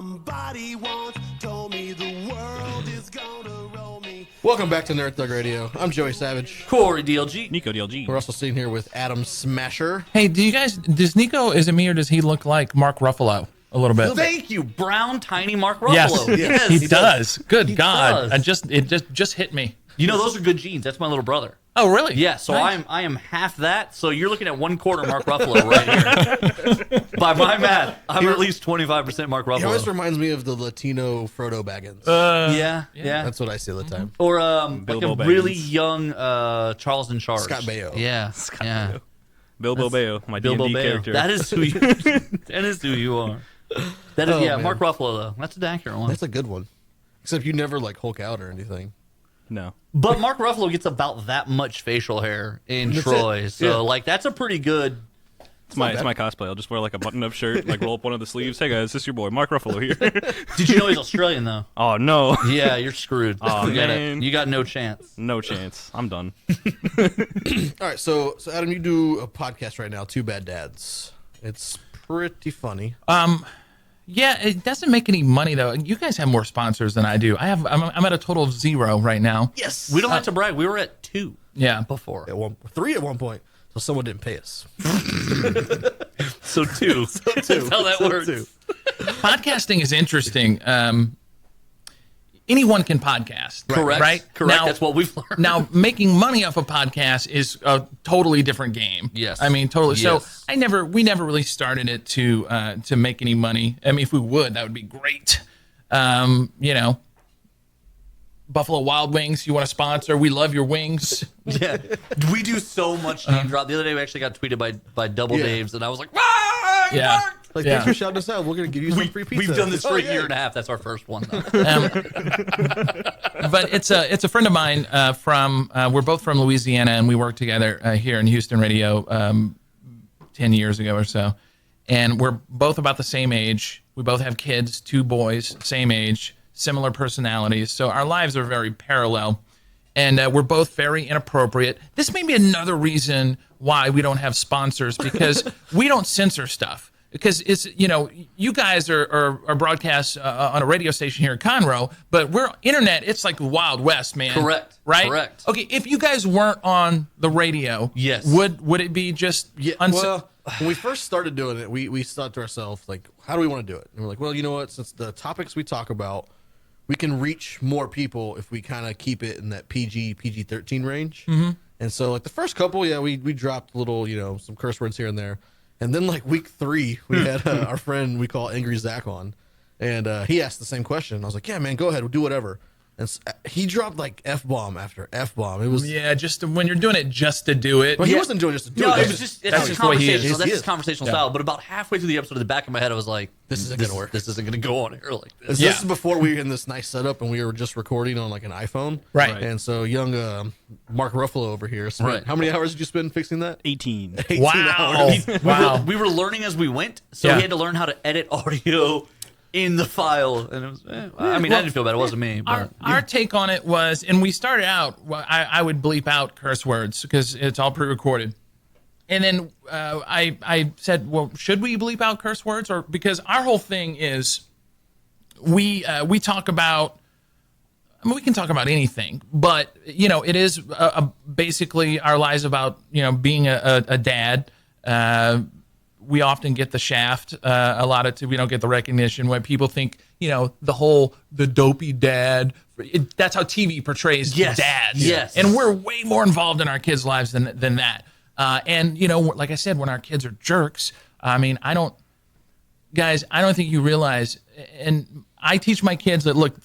Somebody once told me the world is gonna roll me. Welcome back to Nerd Thug Radio. I'm Joey Savage. Corey DLG. Nico DLG. We're also sitting here with Adam Smasher. Hey, does Nico, is it me or does he look like Mark Ruffalo a little bit? Thank you, brown, tiny Mark Ruffalo. Yes, he does. Good He God. does. It just hit me. You know, those are good genes. That's my little brother. Oh, really? Yeah, so Nice. I am half that. So you're looking at 1/4 Mark Ruffalo right here. By my math, I'm at least 25% Mark He always Ruffalo. reminds me of the Latino Frodo Baggins. Yeah. That's what I see all the time. Or Bilbo like a really Baggins. young Charles in Charge. Scott Baio. Yeah. yeah. Bilbo Bayo, my Bilbo D&D Baio. character. That is who you. That is who you are. That is Oh, man. Mark Ruffalo though. That's an accurate one. That's a good one. Except you never like Hulk out or anything. No. But Mark Ruffalo gets about that much facial hair in That's Troy, it. so Yeah. like that's a pretty good. It's my cosplay. I'll just wear like a button-up shirt, like roll up one of the sleeves. Hey guys, this is your boy Mark Ruffalo here. Did you know he's Australian though? Oh no, Yeah, you're screwed. Aw, Forget it. man. You got no chance. no chance. I'm done. All right, so Adam, you do a podcast right now, Two Bad Dads. It's pretty funny. Yeah, it doesn't make any money, though. You guys have more sponsors than I do. I'm at a total of 0 right now. Yes. We don't have to brag. We were at 2 Yeah. before, Three at one point. So someone didn't pay us. so 2. That's how that works. Two. Podcasting is interesting. Anyone can podcast. Correct. Right? Correct. Now- That's what we've learned. Now, making money off a podcast is a totally different game. Yes. I mean, totally. Yes. So we never really started it to make any money. I mean, if we would, that would be great. You know, Buffalo Wild Wings, you want to sponsor? We love your wings. Yeah, we do so much name drop. The other day we actually got tweeted by Double Yeah. Daves, and I was like, "Ah, it Yeah. worked!" Like, Yeah. thanks for shouting us out. We're going to give you some free pizza. We've done this for a yeah. year and a half. That's our first one. Though. But it's a friend of mine from we're both from Louisiana, and we worked together here in Houston radio 10 years ago or so. And we're both about the same age. We both have kids, 2 boys, same age, similar personalities. So our lives are very parallel. And we're both very inappropriate. This may be another reason why we don't have sponsors, because we don't censor stuff. Because it's, you know, you guys are broadcast on a radio station here in Conroe, but we're internet. It's like the Wild West, man. Correct. Right? Correct. Okay, if you guys weren't on the radio, Yes. would it be just Yeah, well, when we first started doing it, we thought to ourselves, like, how do we want to do it? And we're like, well, you know what? Since the topics we talk about, we can reach more people if we kind of keep it in that PG-13 range. Mm-hmm. And so, like, the first couple, yeah, we dropped little, you know, some curse words here and there. And then, like, week 3, we had our friend we call Angry Zach on. And he asked the same question. I was like, yeah, man, go ahead. We'll do whatever. And he dropped, like, F-bomb after F-bomb. It was... yeah, just when you're doing it just to do it. Well, he wasn't doing it just to do No, it. it was just That's it's just the way he is. conversational. That's He his is. conversational Yeah. style. But about halfway through the episode, in the back of my head, I was like, This isn't gonna work. This isn't gonna go on air like this. Yeah. This is before we were in this nice setup and we were just recording on like an iPhone. Right. And so young Mark Ruffalo over here spent, Right. how many hours did you spend fixing that? 18. 18 Wow. hours. Wow. We were learning as we went, so Yeah. we had to learn how to edit audio in the file, and it was. I mean, I didn't feel bad. It wasn't me. But Our take on it was, and we started out, well, I would bleep out curse words because it's all pre-recorded. And then I said, well, should we bleep out curse words? Or because our whole thing is we talk about, I mean, we can talk about anything, but, you know, it is basically our lives about, you know, being a dad. We often get the shaft. A lot of we don't get the recognition when people think, you know, the dopey dad. That's how TV portrays Yes. dads. Yes. And we're way more involved in our kids' lives than that. And, you know, like I said, when our kids are jerks, I mean, I don't think you realize, and I teach my kids that, look,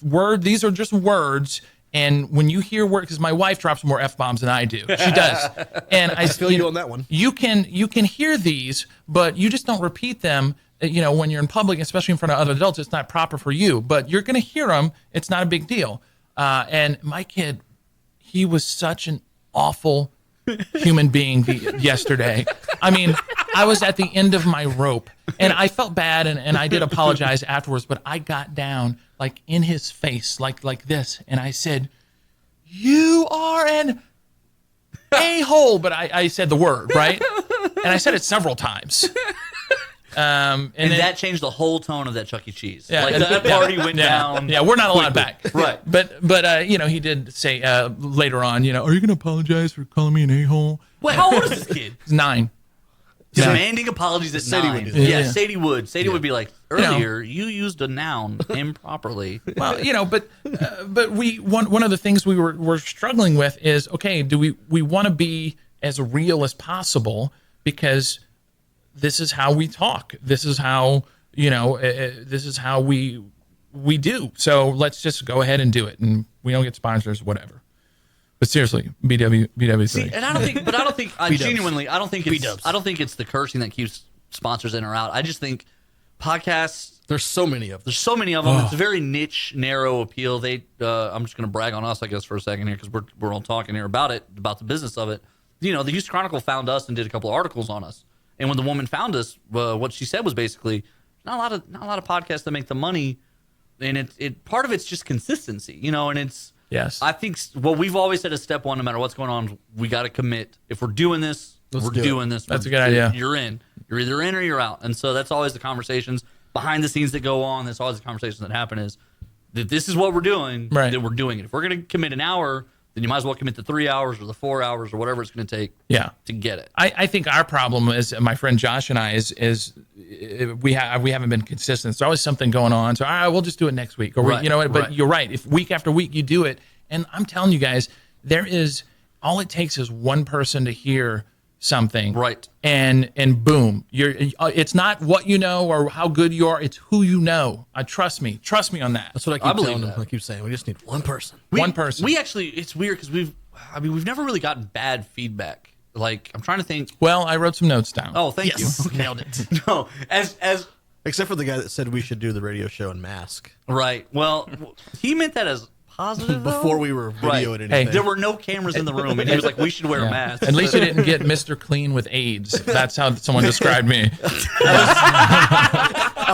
these are just words. And when you hear words, because my wife drops more F-bombs than I do. She does. And I feel you on that one. You can hear these, but you just don't repeat them. You know, when you're in public, especially in front of other adults, it's not proper for you. But you're going to hear them. It's not a big deal. And my kid, he was such an awful human being yesterday. I mean, I was at the end of my rope, and I felt bad, and I did apologize afterwards, but I got down like in his face, like this, and I said, "You are an a-hole," but I said the word, right? And I said it several times. And And then, that changed the whole tone of that Chuck E. Cheese. Yeah, Like and- that party went down. Yeah, we're not allowed back. Right. But he did say later on, are you going to apologize for calling me an a-hole? Wait, how old is this kid? He's 9. Demanding apologies at Sadie 9. would do that. Yeah, Yeah. Sadie would. Sadie would be like, earlier you used a noun improperly. Well, but one of the things we're struggling with is, okay, do we want to be as real as possible, because this is how we talk. This is how this is how we do. So let's just go ahead and do it, and we don't get sponsors, whatever. But seriously, BW3. See, and I don't think genuinely, I don't think it's the cursing that keeps sponsors in or out. I just think podcasts, There's so many of them. there's so many of them. It's a very niche, narrow appeal. I'm just going to brag on us, I guess, for a second here, because we're all talking here about the business of it. The Houston Chronicle found us and did a couple of articles on us. And when the woman found us, what she said was basically, not a lot of podcasts that make the money, and it part of it's just consistency, and it's. Yes. I think what we've always said is step one, no matter what's going on, we got to commit. If we're doing this, we're doing this. That's a good idea. You're in. You're either in or you're out. And so that's always the conversations behind the scenes that go on. That's always the conversations that happen is that this is what we're doing, Right. that we're doing it. If we're going to commit an hour, then you might as well commit the 3 hours or the 4 hours or whatever it's going to take to get it. I think our problem is, my friend Josh and I, is we haven't been consistent. There's always something going on. So, all right, we'll just do it next week. Or, Right, but right. you're right. If week after week you do it, and I'm telling you guys, all it takes is one person to hear something. Right. And boom, it's not what you know or how good you are. It's who you know. Trust me on that. That's what I keep believe telling them. that. I keep saying we just need one person. One person. We actually, it's weird because we've never really gotten bad feedback. Like, I'm trying to think. Well, I wrote some notes down. Oh, thank you. Okay. Nailed it. No, as Except for the guy that said we should do the radio show in mask right. Well, he meant that as positive though? before we were Right. videoing anything. Hey, There were no cameras in the room, and he was like, "We should wear a mask." At least you didn't get Mr. Clean with AIDS. That's how someone described me.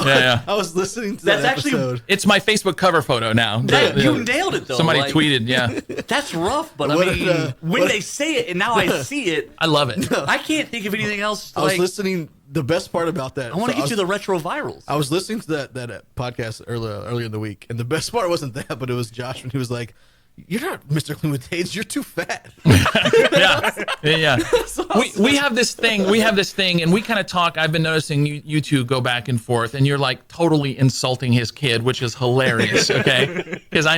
Yeah. I was listening to That's that actually- episode. It's my Facebook cover photo now. You nailed it though. Somebody Like, tweeted, yeah. That's rough, but What I mean, did, when they say it, and now I see it, I love it. I can't think of anything else. I was Like, listening. The best part about that. I want to so get you the retro virals. I was listening to that podcast earlier in the week, and the best part wasn't that, but it was Josh when he was like, "You're not Mr. Clean with AIDS. You're too fat." Yeah. We have this thing, and we kind of talk. I've been noticing you two go back and forth, and you're like totally insulting his kid, which is hilarious, okay? Because I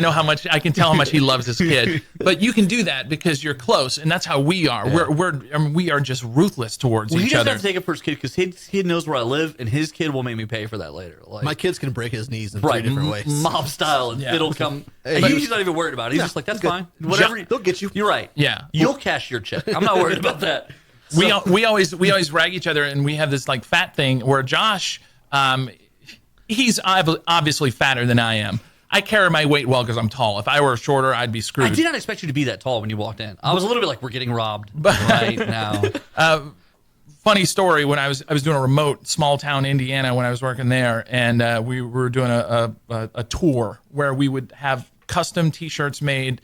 can tell how much he loves his kid. But you can do that because you're close, and that's how we are. Yeah. We are just ruthless towards Well, he each doesn't other. have to take it for his kid because his kid knows where I live, and his kid will make me pay for that later. Like, My kids can break his knees in right, three different ways. mob style, and Yeah. it'll come. Hey, He's not even worried about it. He's just like, "That's good. fine, whatever." They'll get you. You're right. Yeah. you'll cash your check. I'm not worried about that. we always rag each other, and we have this like fat thing where Josh, he's obviously fatter than I am. I carry my weight well because I'm tall. If I were shorter, I'd be screwed. I did not expect you to be that tall when you walked in. I was a little bit like, "We're getting robbed right now." Funny story, when I was doing a remote small town Indiana when I was working there, and we were doing a tour where we would have custom T-shirts made.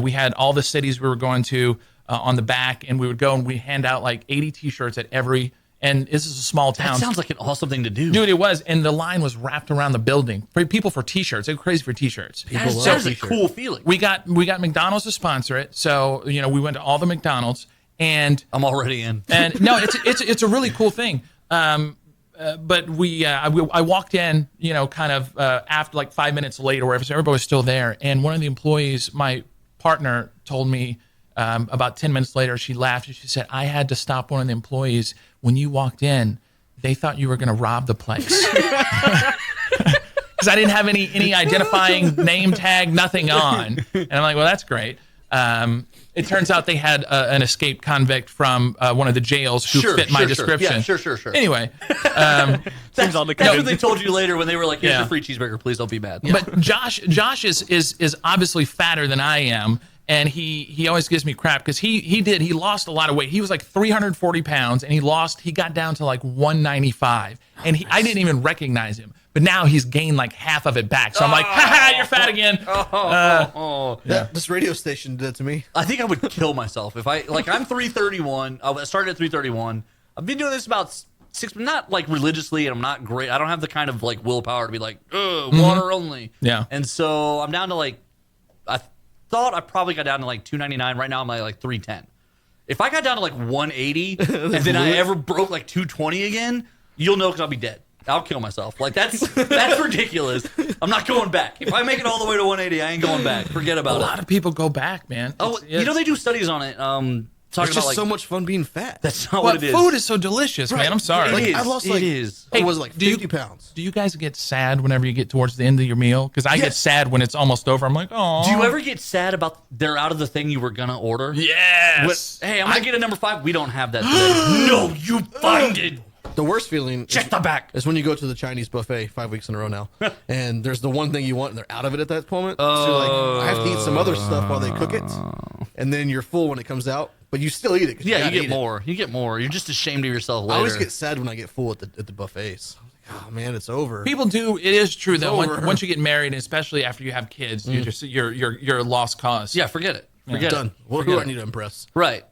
We had all the cities we were going to on the back, and we would go and we hand out like 80 T-shirts at every. And this is a small town. That sounds like an awesome thing to do. Dude, it was, and the line was wrapped around the building for people for T-shirts. They were crazy for T-shirts. that is a cool feeling. We got McDonald's to sponsor it, so we went to all the McDonald's, and I'm already in. and no, it's a really cool thing. But I walked in, kind of after like 5 minutes late or whatever, so everybody was still there, and one of the employees, my partner, told me about 10 minutes later, she laughed and she said, "I had to stop one of the employees when you walked in. They thought you were going to rob the place." Because I didn't have any identifying name tag, nothing on. And I'm like, well, that's great. It turns out they had an escaped convict from one of the jails who fit my description. Yeah, sure. Seems Anyway, odd to That's come what in. they told you later when they were like, "Here's Yeah. your free cheeseburger. Please don't be mad." but Josh is obviously fatter than I am. And he always gives me crap because he lost a lot of weight. He was like 340 pounds, and he got down to like 195. And I didn't even recognize him. But now he's gained like half of it back. So I'm like, ha, you're fat again. This radio station did that to me. I think I would kill myself if I'm 331. I started at 331. I've been doing this about not like religiously, and I'm not great. I don't have the kind of like willpower to be like, water only. Yeah. And so I'm down to like, I thought I probably got down to like 299. Right now I'm like 310. If I got down to like 180 and then I ever broke like 220 again, you'll know because I'll be dead. I'll kill myself. Like that's ridiculous. I'm not going back. If I make it all the way to 180, I ain't going back. Forget about A it. lot of people go back, man. Oh, you know they do studies on it. Talking It's about just like so much fun being fat. that's not Well, what it is. food is so delicious, man. I'm sorry. It Like, is. I lost It like is. it was like do you- 50 pounds. Do you guys get sad whenever you get towards the end of your meal? Because I get Yes. sad when it's almost over. I'm like, oh. Do you ever get sad about they're out of the thing you were gonna order? Yes. Hey, I'm gonna get a number 5. We don't have that today. No, you find it. The worst feeling Check the back. is when you go to the Chinese buffet 5 weeks in a row now, and there's the one thing you want, and they're out of it at that moment. So you're like, I have to eat some other stuff while they cook it, and then you're full when it comes out, but you still eat it. 'cause Yeah, you gotta get eat it. more. You get more. You're just ashamed of yourself I later. always get sad when I get full at the buffets. I'm like, oh man, it's over. People do. It is true though. over. Once you get married, and especially after you have kids, you're a lost cause. yeah, forget it. Forget done. it. Well, who Forget do I it. need to impress? Right.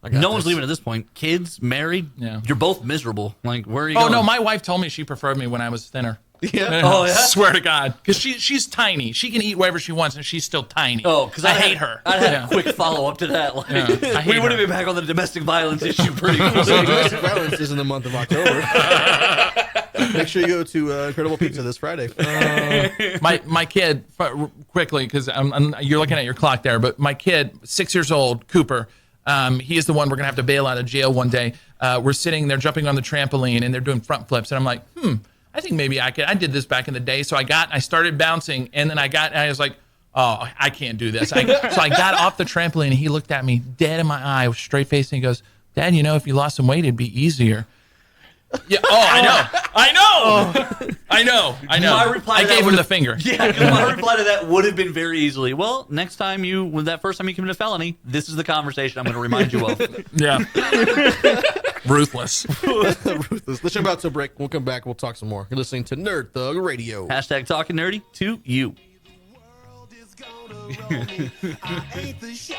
I got No one's this. leaving at this point. Kids, married. Yeah. You're both miserable. Like, where are you Oh going? no, my wife told me she preferred me when I was thinner. Yeah. Oh, yeah? Swear to God, because she's tiny. She can eat whatever she wants, and she's still tiny. Oh, because I hate her. I had Yeah. a quick follow up to that. Like, Yeah, I hate we would have her. been back on the domestic violence issue pretty So quickly. domestic violence is in the month of October. Make sure you go to Incredible Pizza this Friday. My kid, quickly, because you're looking at your clock there, but my kid, 6 years old, Cooper, he is the one we're gonna have to bail out of jail one day. We're sitting there jumping on the trampoline and they're doing front flips, and I'm like, I think maybe I could. I did this back in the day, so I started bouncing, and then I was like, oh, I can't do this. So I got off the trampoline, and he looked at me dead in my eye, straight facing. He goes, Dad, you know, if you lost some weight, it'd be easier. Yeah. Oh, I know. My reply I to that gave him would've- the finger. Yeah, because my reply to that would have been very easily, well, next time when that first time you commit a felony, this is the conversation I'm going to remind you of. Yeah. Ruthless. Ruthless. Let's jump out to a break. We'll come back. We'll talk some more. You're listening to Nerd Thug Radio. Hashtag talking nerdy to you. World is gonna roll me. I ain't the shy